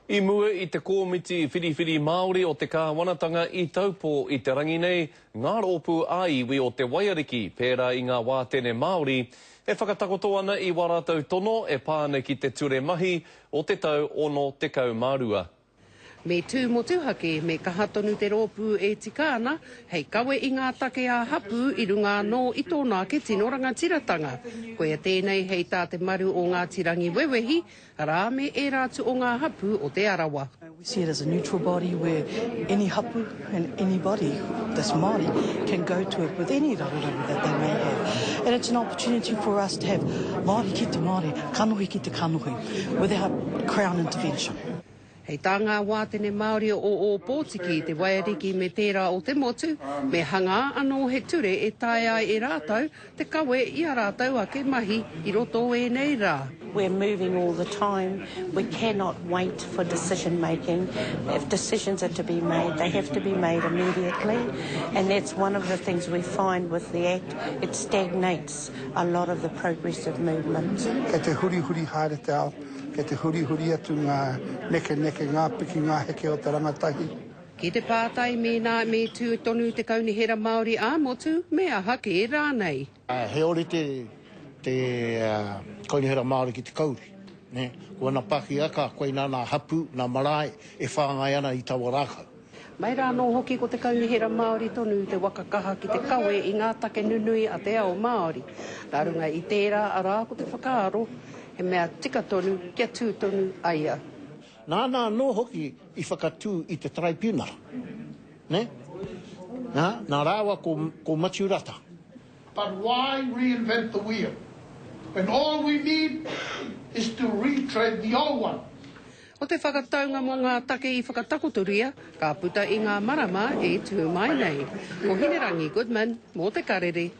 I mua I te kōmiti whiriwhiri Māori o te kāwanatanga I taupō I te rangi nei, ngā rōpū āiwi o te waiariki pērā I ngā wātene Māori, e whakatakoto ana I warātau tono e pāne ki te ture mahi o te tau ono tekau mārua. Me tū mo tūhake, me kaha tonu te rōpū e tikāna, hei kawe I ngā take a hapu I runga no I tōna ke tino rangatiratanga. Koia tēnei hei tā te maru o ngā tirangi wewehi, rā me e rātu o ngā hapu o te arawa. We see it as a neutral body where any hapu and anybody that's Māori can go to it with any raruraru that they may have. And it's an opportunity for us to have Māori ki te Māori, kanohi ki te kanohi, without Crown intervention. Hei tā ngā wātene Māori o Pōtiki te waiariki me tērā o te motu, me hanga anō he ture e tae ai e rātau, te kawe I a rātau ake mahi I roto e nei rā. We're moving all the time. We cannot wait for decision making. If decisions are to be made, they have to be made immediately. And that's one of the things we find with the Act. It stagnates a lot of the progressive movement. Kei te huri haere te ao, kei te huri atu ngā neke ngā piki ngā heke o te rangatahi. Ki te pātai me nā me tū tonu te kaunihera Māori a motu, me a hake e rānei. He ori te kaunihera Māori ki te kauri. Ne? Kua na paki aka, koe nā hapu, nā marae, e whāngai ana I taua rākau. Mai rā no hoki ko te kaunihera Māori tonu te wakakaha ki te kawe I ngā take nunui a te ao Māori. Nā runga I tērā a rā ko te whakaaro, he mea tika tonu, kia tū tonu aia. Nā no hoki I whakatū I te tribunal. Ne? Nā rāwa ko Maturata. But why reinvent the wheel when all we need is to retread the old one? O te whakataunga mo ngā take I whakatakotoria, ka puta I ngā marama e tū mai nei. Ko Hinerangi Goodman, mō te karere.